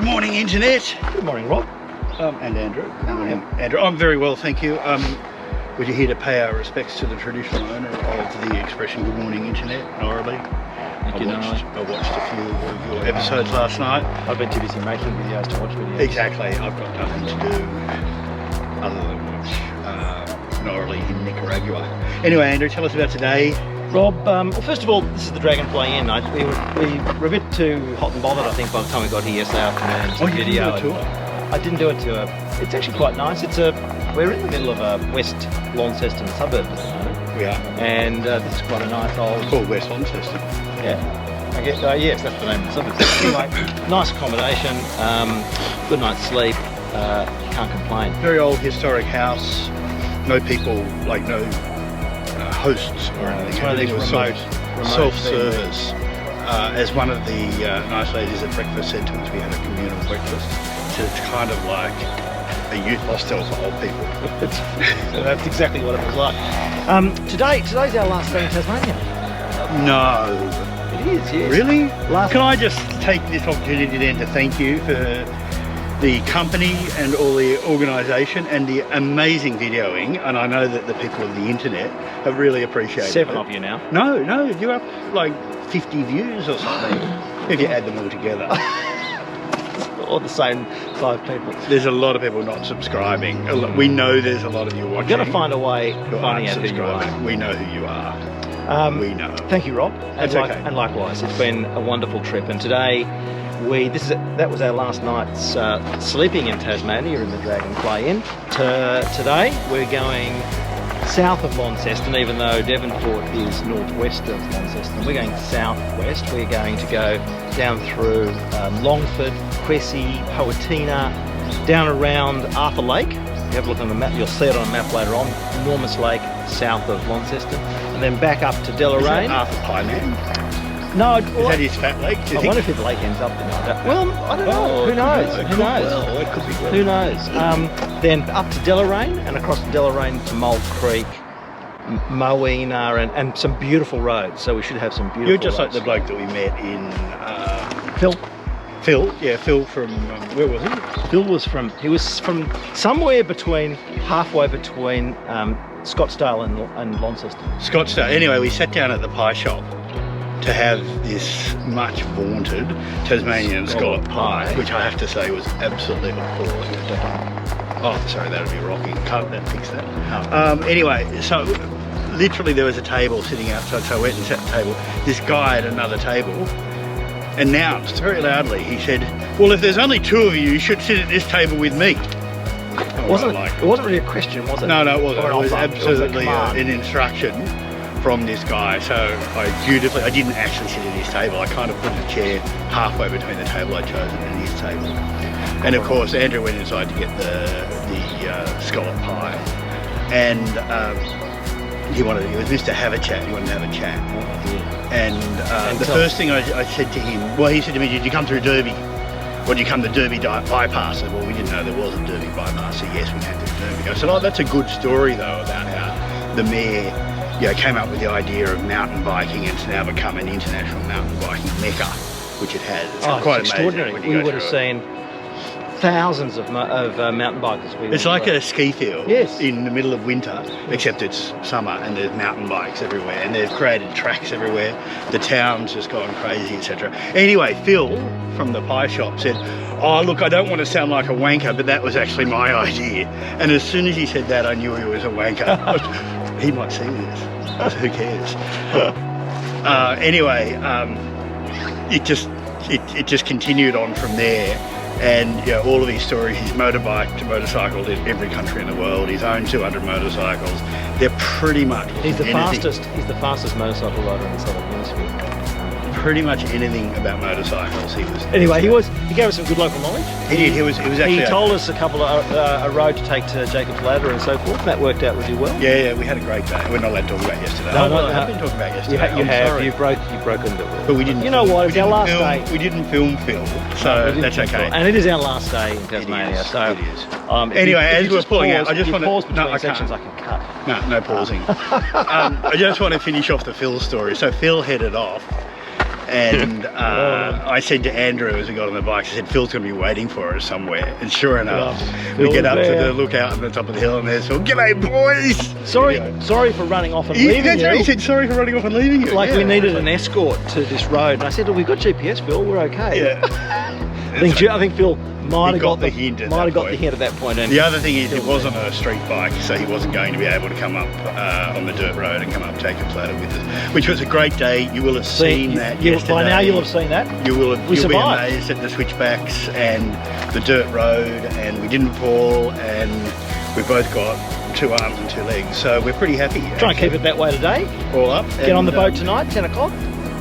Good morning, Internet. Good morning, Rob. And Andrew. Good morning, Andrew. I'm very well, thank you. We're here to pay our respects to the traditional owner of the expression Good Morning, Internet, Norley. I watched a few of your episodes last night. I've been too busy making videos to watch videos. Exactly. I've got nothing to do other than watch Norley in Nicaragua. Anyway, Andrew, tell us about today. Rob, well, first of all, this is the Dragonfly Inn. We were a bit too hot and bothered, I think, by the time we got here yesterday afternoon. Oh, you didn't do a tour? I didn't do a tour. It's actually quite nice. We're in the middle of a West Launceston suburb at the moment. We are. And this is quite a nice old... It's called West Launceston. Yeah. I guess, yes, that's the name of the suburb. Anyway, nice accommodation, good night's sleep, can't complain. Very old historic house, no people, like no hosts or anything. It's one of these remote self-service. As one of the nice ladies at breakfast said to us, we had a communal breakfast. So it's kind of like a youth hostel for old people. That's exactly what it was like. Today's our last day in Tasmania. No. It is, yes. Really? Can I just take this opportunity then to thank you for the company and all the organisation and the amazing videoing, and I know that the people of the internet have really appreciated it. 7 of you now. No, you're up like 50 views or something, if you add them all together. Or the same 5 people. There's a lot of people not subscribing. We know there's a lot of you watching. You've got to find a way of finding out who you are. We know who you are. We know. Thank you, Rob. That's okay. And likewise, it's been a wonderful trip. And today, that was our last night's sleeping in Tasmania in the Dragonfly Inn. Today, we're going south of Launceston, even though Devonport is northwest of Launceston. We're going southwest. We're going to go down through Longford, Cressy, Poatina, down around Arthur Lake. If you have a look on the map, you'll see it on a map later on. Enormous lake south of Launceston, and then back up to Deloraine. Is that Arthur Pie Man? No, is that his fat lake? I wonder if the lake ends up in that. Well, I don't know. Who knows? Who knows? Well, it could be good. Who knows? Then up to Deloraine, and across Deloraine to Mole Creek, Moena, and some beautiful roads. So we should have some beautiful. You're just roads. like the bloke that we met in Phil. Phil from where was he? Phil was from somewhere halfway between Scottsdale and Launceston. Scottsdale. Anyway, we sat down at the pie shop to have this much vaunted Tasmanian scallop pie, which I have to say was absolutely appalling. Oh, sorry, that would be rocking. Can't fix that. Oh. Anyway, so literally there was a table sitting outside, so I went and sat at the table. This guy at another table announced very loudly, he said, well, if there's only 2 of you, you should sit at this table with me. It wasn't really a question, was it? No, it wasn't. It was absolutely an an instruction from this guy. So I didn't actually sit at his table. I kind of put a chair halfway between the table I'd chosen and his table. And of course, Andrew went inside to get the scallop pie. And he was Mr. Have a Chat. He wanted to have a chat. And the first thing I said to him, well, he said to me, did you come through Derby? Or did you come to Derby bypass? I said, well, we didn't know there was a Derby bypass, so yes, we came through Derby. I said, oh, that's a good story, though, about how the mayor came up with the idea of mountain biking, and it's now become an international mountain biking mecca, which it has. It's quite extraordinary. We would have seen thousands of mountain bikers. It's like a ski field in the middle of winter, yes. Except it's summer and there's mountain bikes everywhere, and they've created tracks everywhere. The town's just gone crazy, etc. Anyway, Phil from the pie shop said, oh, look, I don't want to sound like a wanker, but that was actually my idea. And as soon as he said that, I knew he was a wanker. He might see this. Who cares? Anyway, it just continued on from there. And all of his stories, he's motorbiked to motorcycled in every country in the world. He's owned 200 motorcycles. They're pretty much He's the fastest motorcycle rider in the Southern Hemisphere. Pretty much anything about motorcycles he was. Anyway, he gave us some good local knowledge. He did. He was actually. He told us a couple of a road to take to Jacob's Ladder and so forth. That worked out really well. Yeah, we had a great day. We're not allowed to talk about yesterday. No, I've been talking about yesterday. You have. You've broken the rule. But we didn't. You know what? It's our last day. We didn't film, so that's okay. And it is our last day in Tasmania. It is. Anyway, as we're pulling out, I just want to pause between sections. I can cut. No pausing. I just want to finish off the Phil story. So Phil headed off. And I said to Andrew as we got on the bike, I said, Phil's going to be waiting for us somewhere. And sure enough, we get up to the lookout on the top of the hill and there's Phil. G'day, boys! Sorry for running off and leaving that's you. right, he said sorry for running off and leaving you. Like we needed an escort to this road. And I said, well, we've got GPS, Phil, we're okay. Yeah. I think Phil might have got the hint at that point. And the other thing is, it wasn't a street bike, so he wasn't going to be able to come up on the dirt road and come up take a platter with us, which was a great day. You will have seen that yesterday. By now you'll have seen that. You'll be amazed at the switchbacks and the dirt road, and we didn't fall, and we've both got 2 arms and 2 legs, so we're pretty happy. Try and keep it that way today. All up. Get on the boat tonight, 10 o'clock.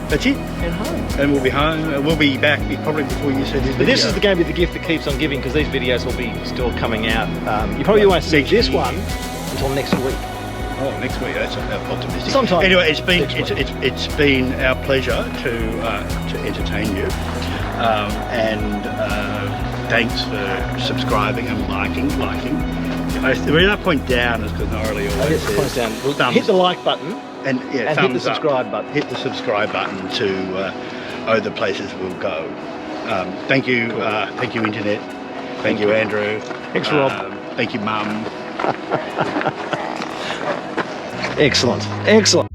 That's it. And home. And we'll be home. We'll be back probably before you see this video. But this is going to be the gift that keeps on giving, because these videos will be still coming out. You probably won't see this one until next week. Oh, next week. That's optimistic. Sometime. Anyway, it's been our pleasure to entertain you, and thanks for subscribing and liking. The reason I point down is because Norley always says down. Hit the like button. And hit the subscribe button. Hit the subscribe button to the places we'll go. Thank you, thank you, Internet. Thank you, Andrew. Thanks, Rob. Thank you, Mum. Excellent. Excellent.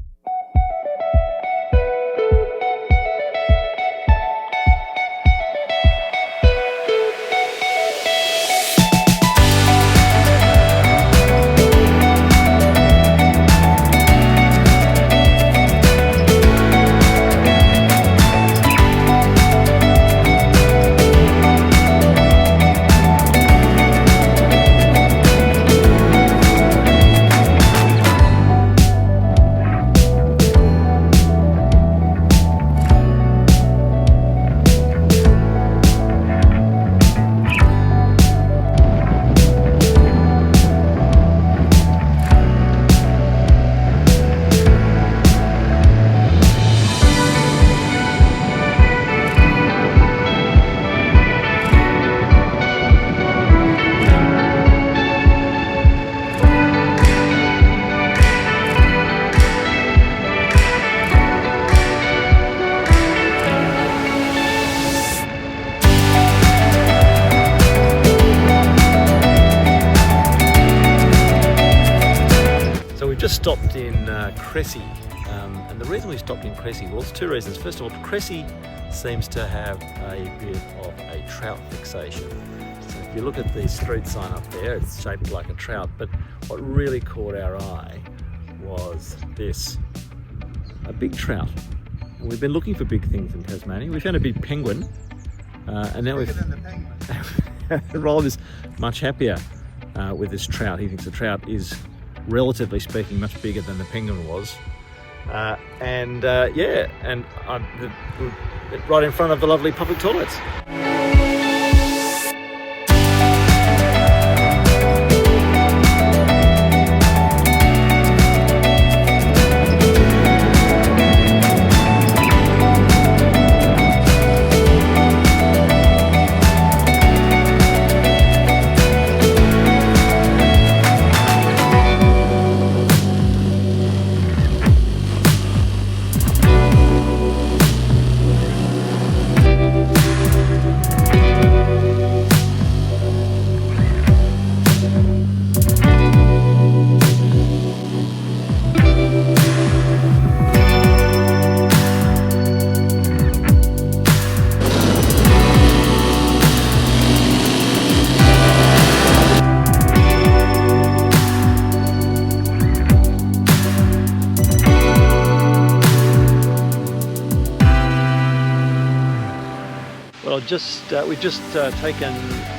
Stopped in Cressy, and the reason we stopped in Cressy, well, there's 2 reasons. First of all, Cressy seems to have a bit of a trout fixation. So if you look at the street sign up there, it's shaped like a trout, but what really caught our eye was this, a big trout. We've been looking for big things in Tasmania. We found a big penguin, and now Rob is much happier with this trout. He thinks the trout is, relatively speaking, much bigger than the penguin was, and right in front of the lovely public toilets. We've just taken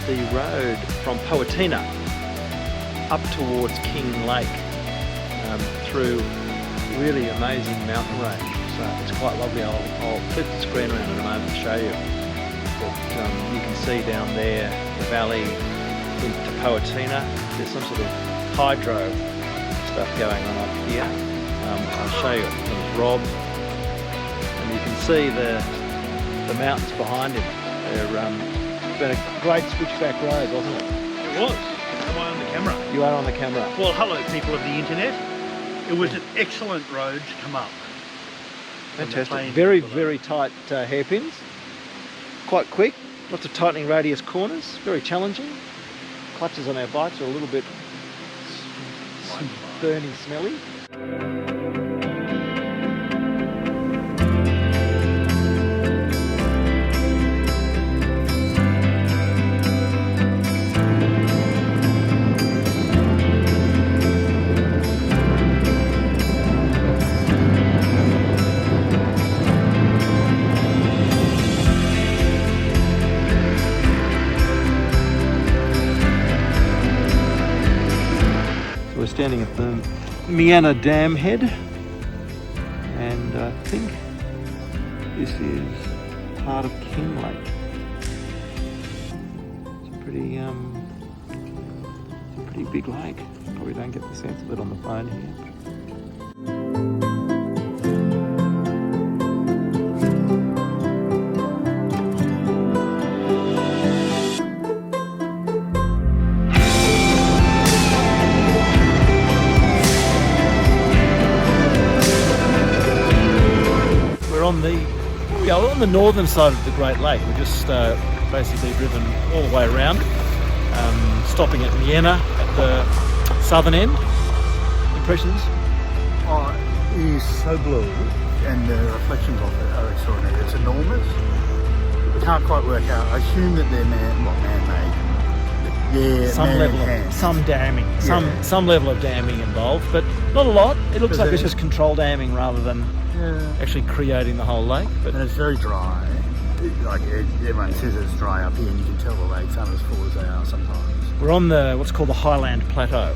the road from Poatina up towards King Lake, through really amazing mountain range. So it's quite lovely. I'll flip the screen around in a moment to show you. But you can see down there the valley into Poatina. There's some sort of hydro stuff going on up here. I'll show you. There's Rob, and you can see the mountains behind him. It's been a great switchback road, wasn't it? It was. Am I on the camera? You are on the camera. Well, hello people of the internet. It was an excellent road to come up. Fantastic. Very, very tight hairpins. Quite quick. Lots of tightening radius corners. Very challenging. Clutches on our bikes are a little bit burny, smelly. We're standing at the Mianna Dam head, and I think this is part of King Lake. It's a pretty big lake. Probably don't get the sense of it on the phone here. On the northern side of the Great Lake. We're just basically driven all the way around, stopping at Mianna at the southern end. Impressions? Oh, it is so blue, and the reflections of it are extraordinary. It's enormous. We can't quite work out. I assume that they're man-made. Yeah, some damming, some level of damming involved, but not a lot. It looks like it's just controlled damming rather than actually creating the whole lake. But and it's very dry. Like everyone says it's dry up here, and you can tell the lakes aren't as full as they are sometimes. We're on the what's called the Highland Plateau.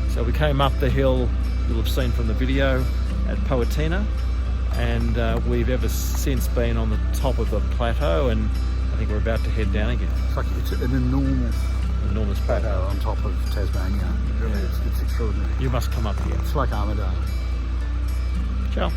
So we came up the hill, you'll have seen from the video, at Poatina, and we've ever since been on the top of the plateau, and I think we're about to head down again. It's like it's an enormous plateau on top of Tasmania. Really, it's extraordinary. You must come up here. It's like Armadale. Ciao.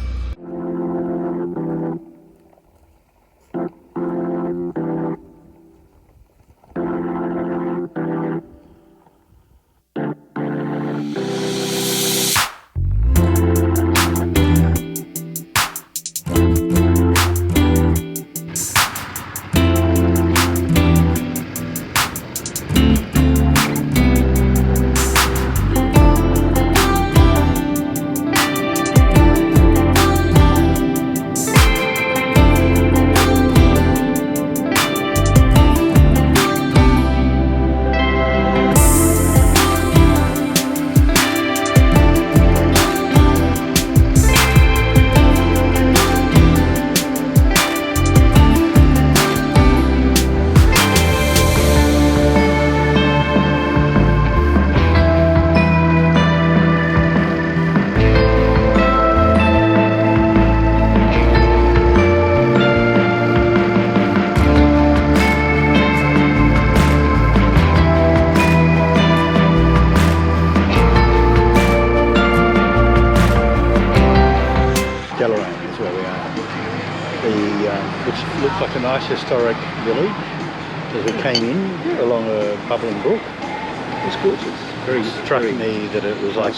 Which looks like a nice historic village as we came in along a bubbling brook. It's gorgeous. Very struck me that it was like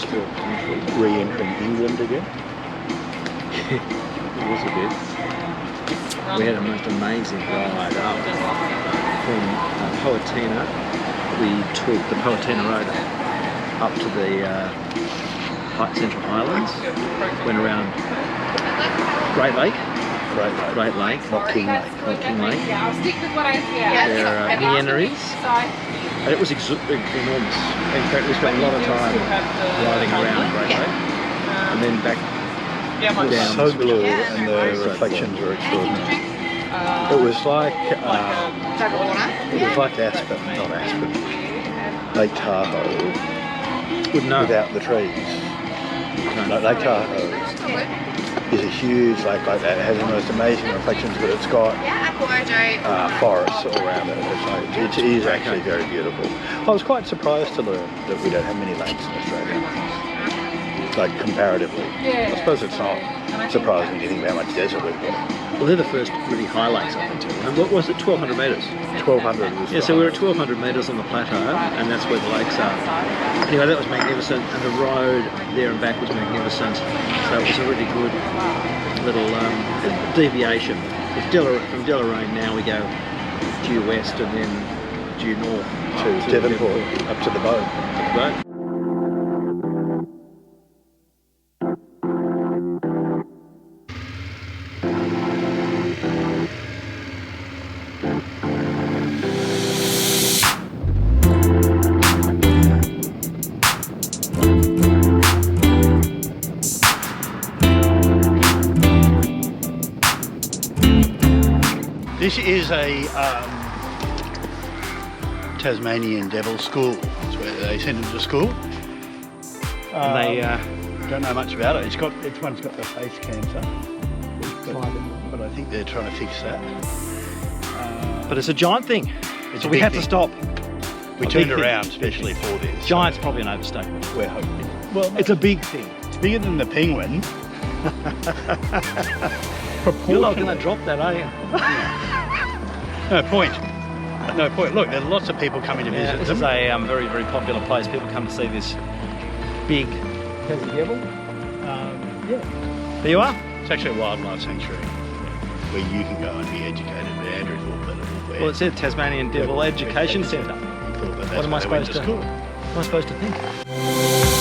re-entering England again. It was a bit. We had a most amazing ride up from Poatina. We took the Poatina Road up to the Central Highlands, went around Great Lake. Not King Lake. Yeah, I'll stick with what I hear. There are meanderies. And it was enormous. In fact, we spent a lot of time riding around Great Lake and then back down. So blue, and the reflections were extraordinary. It was like Aspen, not Aspen. Lake Tahoe without the trees. Lake Tahoe is a huge lake like that. It has the most amazing reflections, but it's got forests all around it. It is actually very beautiful. I was quite surprised to learn that we don't have many lakes in Australia, like comparatively. I suppose it's not surprising when you think about how much desert we've got. Well, they're the first really high lakes I've been to. And what was it, 1,200 metres? 1,200 was so we're at 1,200 metres on the plateau, and that's where the lakes are. Anyway, that was magnificent, and the road there and back was magnificent. So it was a really good little deviation. It's from Deloraine now we go due west and then due north To Devonport, up to the boat. Right. This is a Tasmanian devil school. That's where they send them to school. And they don't know much about it. It's one's got the face cancer, but I think they're trying to fix that. but it's a giant thing. It's So a we big had thing. to stop. We A turned big thing. around especially for this. Giant's probably an overstatement. We're hoping. Well, It's a big thing. it's bigger than the penguin. You're not going to drop that, are you? No point. No point. Look, there's lots of people coming to visit This them. is a very, very popular place. People come to see this big Tassie devil. Yeah. There you are. It's actually a wildlife sanctuary where you can go and be educated. But Andrew thought that it was Well, it said Tasmanian Devil Education Centre. What am I supposed to? School. What am I supposed to think?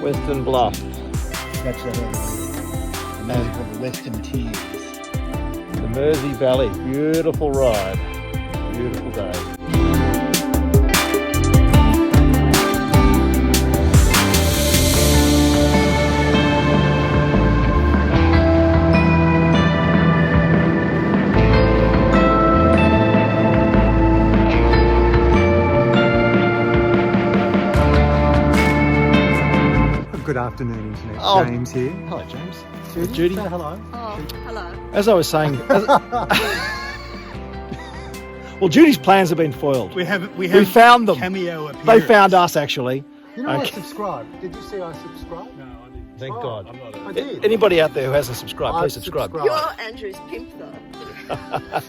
Western Bluff. That's the magic of the Western Tears. The Mersey Valley. Beautiful ride. Beautiful day. Good afternoon, Internet. Oh. James here. Hello, James. Judy, say hello. Oh, hello. As I was saying, well, Judy's plans have been foiled. We We found them. Cameo appearance. They found us, actually. You know I Okay. subscribed. Did you see I subscribed? No, I didn't. Thank Oh, God. I'm not I a... did. Anybody out there who hasn't subscribed, I've please subscribe. subscribed. You're Andrew's pimp, though.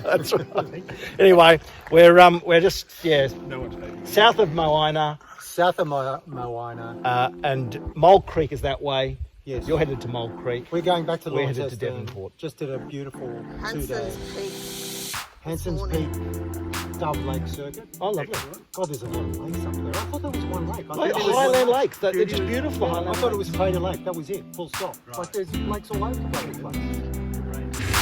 That's right. Anyway, we're just No one's taking south of Moana, South of Moana. and Mole Creek is that way. Yes. You're headed to Mole Creek. We're going back to We're headed to Launceston. Devonport. Just did a beautiful 2 Hanson's day Peak. Hanson's morning. Peak Dove Lake Circuit. Oh, lovely. God, there's a lot of lakes up there. I thought there was one lake. I Like thought it was Highland one- Lakes. They're just beautiful. Yeah, I Highland thought it Lakes. was Cradle Lake. That was it. Full stop. Like there's lakes all over the bloody place.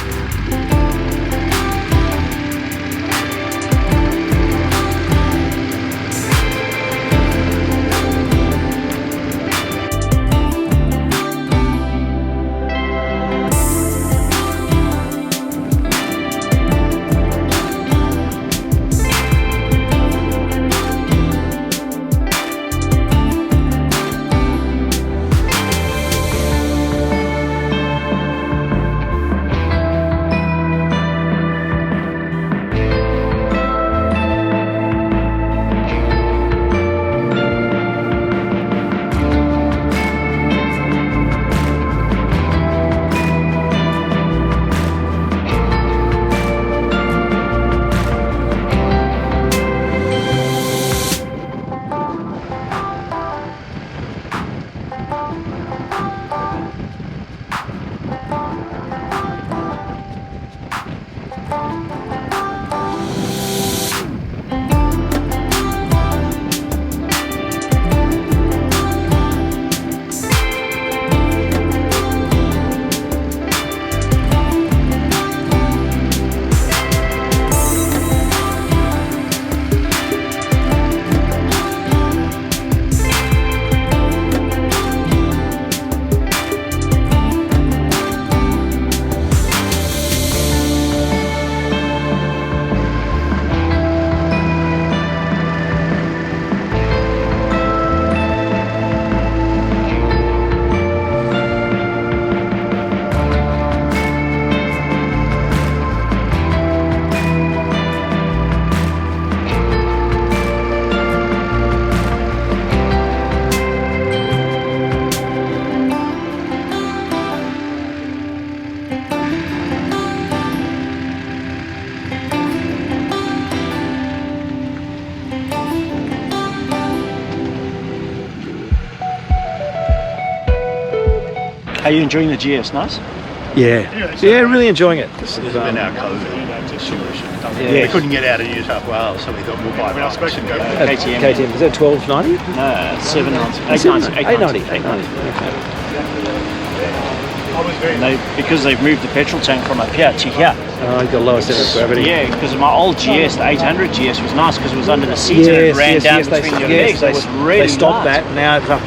Are you enjoying the GS? Nice. Yeah, really enjoying it. This has been our COVID situation. Yeah. We couldn't get out of New South Wales, so we thought we'll buy bikes and go. KTM, is that 1290? No, 790, 890. Because they've moved the petrol tank from up here to here. Oh, you've got lower centre of gravity. Yeah, because my old GS, the 800 GS, was nice because it was under the seat and it ran down between your legs. It was really They stopped nice. that. Now it's up.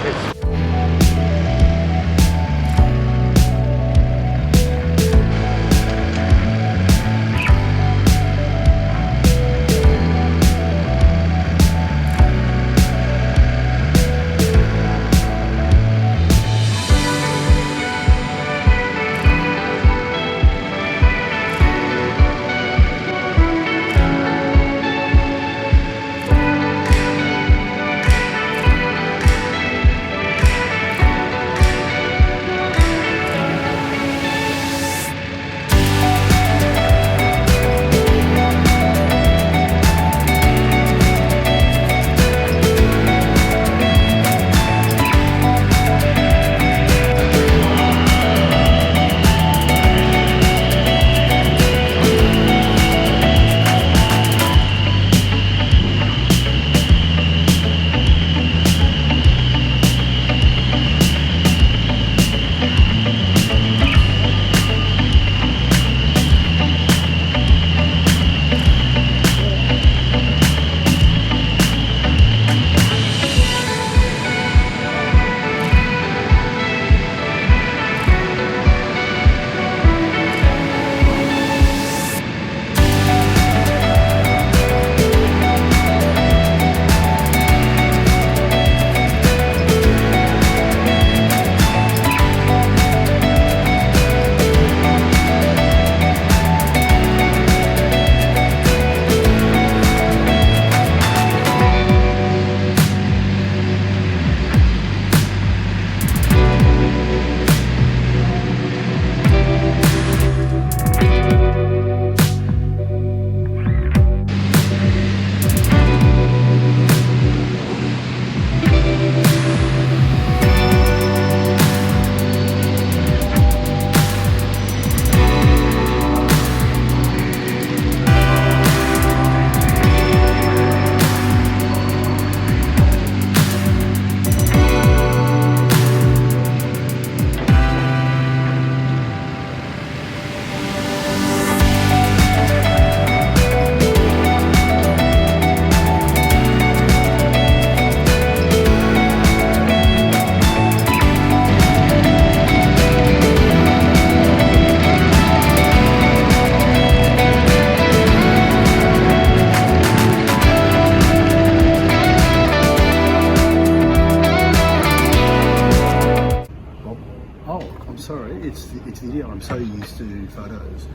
It's video. I'm so used to photos.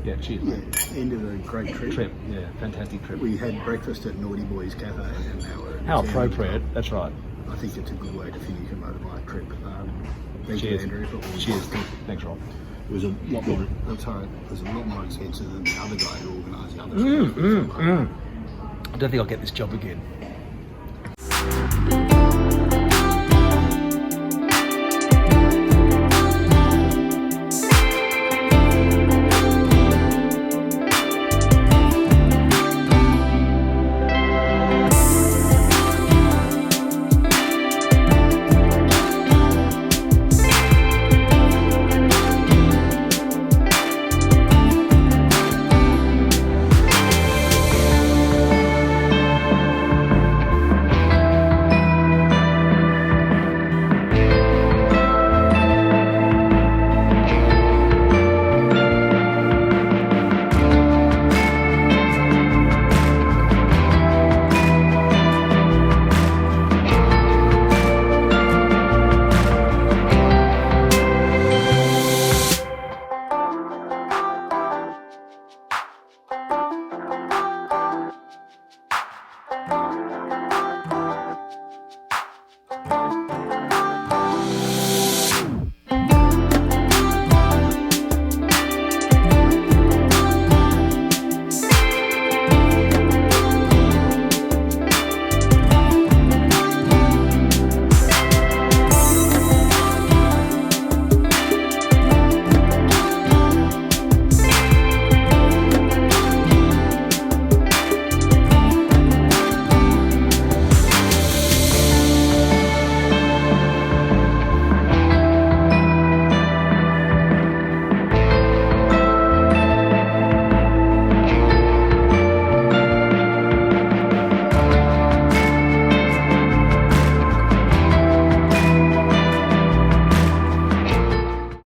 Yeah, cheers. Yeah, end of a great trip. Yeah, fantastic trip. We had breakfast at Naughty Boys Cafe, and now we're How appropriate. That's right. I think it's a good way to finish a motorbike trip. Thank you, Cheers. Andrew. Cheers. Thanks, Rob. It was a lot more. That's all right. It was a lot more expensive than the other guy who organised the other trip. I don't think I'll get this job again.